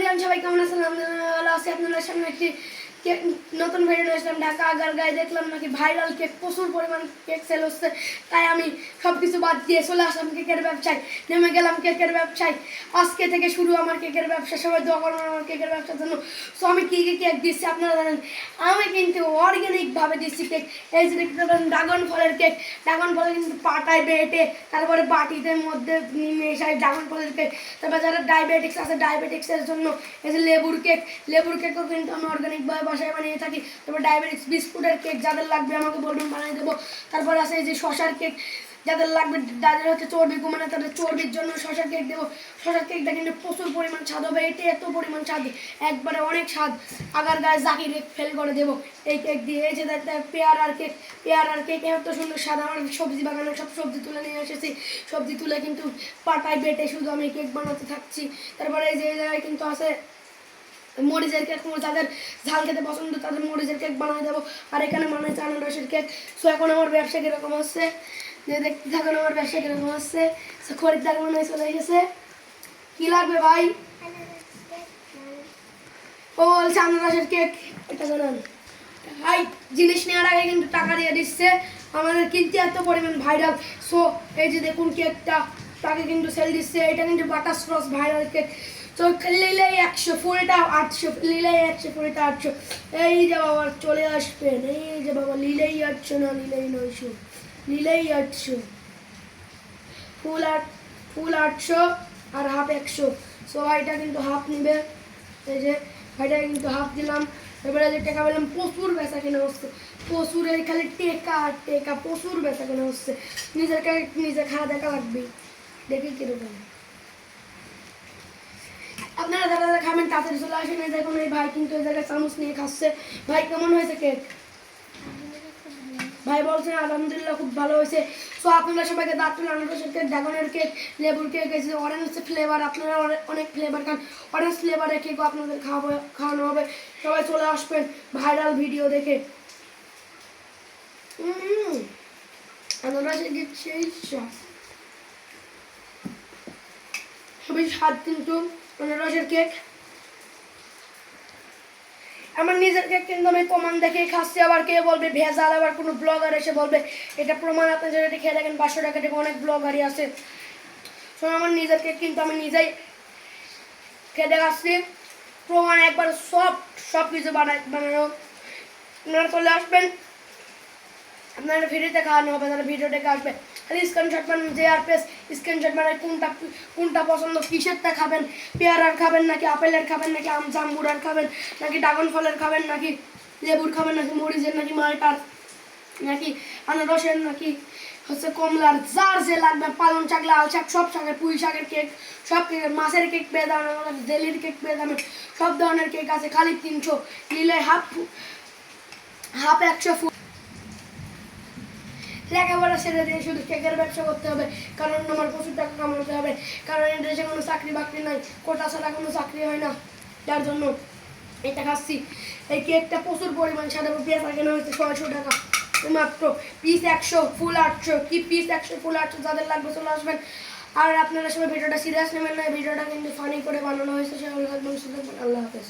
ভাইজান সবাই কেমন আছেন? আলহামদুলিল্লাহ ভালো আছি। আপনাদের সামনে একটি নতুন ভিডিও নিয়ে আসলাম। ঢাকা আগারগাঁয়ে দেখলাম নাকি ভাইরাল কেক, প্রচুর পরিমাণ কেক সেল হচ্ছে। তাই আমি সব কিছু বাদ দিয়ে চলে আসলাম কেকের ব্যবসায়, নেমে গেলাম কেকের ব্যবসায়। আজকে থেকে শুরু আমার কেকের ব্যবসা। সবাই দোয়া করবেন আমার কেকের ব্যবসার জন্য। সো আমি কী কী কেক দিচ্ছি আপনারা জানেন। আমি কিন্তু অর্গ্যানিকভাবে দিচ্ছি কেক। এই যে দেখতে পাবেন ড্রাগন ফলের কেক। ড্রাগন ফলের কিন্তু পাটায় বেটে তারপরে বাটিতে মধ্যে মেশাই ড্রাগন ফলের কেক। তারপরে যারা ডায়াবেটিক্স আছে ডায়াবেটিক্সের জন্য এই যে লেবুর কেকও কিন্তু আমি অর্গ্যানিকভাবে বাসায় বানিয়ে থাকি। তারপর ডায়াবেটিক্স বিস্কুটের কেক যাদের লাগবে আমাকে বলবেন, বানিয়ে দেবো। তারপর আছে এই যে শশার কেক, যাদের লাগবে, যাদের হচ্ছে চর্বি কমানো তাদের চর্বির জন্য শশার কেক দেবো। শশার কেকটা কিন্তু প্রচুর পরিমাণ স্বাদ হবে। এটা এত পরিমাণ স্বাদ, একবারে অনেক স্বাদ। আগারগাঁয়ে জাকির ফেল করে দেবো এই কেক দিয়ে। এই যে দেখতে পেয়ারার কেক এত সুন্দর স্বাদ। আমার সবজি বাগানে সব সবজি তুলে নিয়ে এসেছি। সবজি তুলে কিন্তু পাটায় বেটে শুধু আমি কেক বানাতে থাকছি। তারপরে এই যে জায়গায় কিন্তু আছে মরিচের কেক। যাদের ঝাল খেতে পছন্দ তাদের মরিচের কেক বানিয়ে দেবো। আর এখানে বানাইছে আনারসের কেক। সো এখন আমার ব্যবসা কীরকম হচ্ছে যে দেখতে থাকুন আমার ব্যবসা কীরকম হচ্ছে। সো খরিদ্দার মনে হয় চলে গেছে। কী লাগবে ভাই? ও বলছে আনারসের কেক। এটা জানান ভাই, জিনিস নেওয়ার আগে কিন্তু টাকা দিয়ে দিচ্ছে আমাদের, কিনতে এত পরিমাণ ভাইরাল। সো এই যে দেখুন কেকটা, তাকে কিন্তু সেল দিচ্ছে। এটা কিন্তু বাটারস্কচ ভাইরাল কেক। তো নিলেই 100, ফুলটা 800, নিলেই 100, ফুলটা 800। এই যে বাবা চলে আসবেন, এই যে বাবা নিলেই 800, না নিলেই 900, নিলেই 800। ফুল 800 আর হাফ 100। সো ভাইটা কিন্তু হাফ নিবে। এই যে ভাইটা কিন্তু হাফ দিলাম। এবারে যে টাকা পেলাম, প্রচুর বেচা কেনা হচ্ছে। প্রচুর, এই খালি টেকা প্রচুর বেচা কেনা হচ্ছে। নিজে খাওয়া দেখা লাগবে, দেখি কিরকম। আপনারা যারা খাবেন তাড়াতাড়ি চলে আসেন। এই দেখুন এই ভাই কিন্তু এই জায়গায় চামচ নিয়ে খাচ্ছে। ভাই কেমন হয়েছে কেক? ভাই বলছেন আলহামদুলিল্লাহ খুব ভালো হয়েছে। সো আপনারা সবাইকে দাঁড়ান, আনারসের কেক, ড্রাগনের কেক, লেবুর কেক, এসে অরেঞ্জ ফ্লেভার, আপনারা অনেক ফ্লেভার খান। অরেঞ্জ ফ্লেভারের কেকও আপনাদের খাওয়ানো হবে। সবাই চলে আসবেন ভাইরাল ভিডিও দেখে। আনারসের কেক সেই স্বাদ, খুবই স্বাদ কিন্তু আনারসের কেক। আমার নিজের কেক কিন্তু আমি প্রমাণ দেখে খাচ্ছি। আবার কে বলবে ভেজাল, আবার কোনো ব্লগার এসে বলবে এটা প্রমাণ। আপনি যদি খেয়ে দেখেন 500 টাকা থেকে অনেক ব্লগারই আছে। শোনো, আমার নিজের কেক কিন্তু আমি নিজেই খেয়ে দেখাচ্ছি, প্রমাণ একবার সব কিছু বানানো। আপনারা চলে আসবেন, আপনারা ভিডিওতে খাওয়ানো হবে। তাহলে ভিডিও দেখে আসবে, খালি স্ক্রিনশট বানান, JR স্ক্রিনশট বানান। কোনটা পছন্দ, কিসেরটা খাবেন? পেয়ারার খাবেন নাকি আপেলের খাবেন, নাকি জাম্বুরার খাবেন, নাকি ড্রাগন ফলের খাবেন, নাকি লেবুর খাবেন, নাকি মরিচের, নাকি মালটার, নাকি আনারসের, নাকি হচ্ছে কমলার, যার যে লাগবে। পালং শাক, লাল শাক, সব শাকের, পুঁই শাকের কেক, সব কেকের, মাছের কেক পেয়ে যাবেন আমাদের, জেলির কেক পেয়ে যাবেন। সব ধরনের কেক আছে, খালি 300 নিলে হাফ 100 ফুল। লেখাপড়া ছেড়ে দিয়ে শুধু কেকের ব্যবসা করতে হবে, কারণ আমার প্রচুর টাকা কামাতে হবে। কারণ এই দেশে কোনো চাকরি বাকরি নাই, কোটা ছাড়া কোনো চাকরি হয় না। যার জন্য এটা খাচ্ছি। এই কেকটা প্রচুর পরিমাণ সাদা পেঁয়াজ কেনা হয়েছে 600 টাকা মাত্র। পিস 100, ফুল 800। কি পিস 100, ফুল 800? যাদের লাগবে চলে আসবেন। আর আপনারা সবাই ভিডিওটা সিরিয়াস নেবেন না, ভিডিওটা কিন্তু ফানি করে বানানো হয়েছে। সবাই থাকবেন, সুস্থ থাকবেন। আল্লাহ হাফেজ।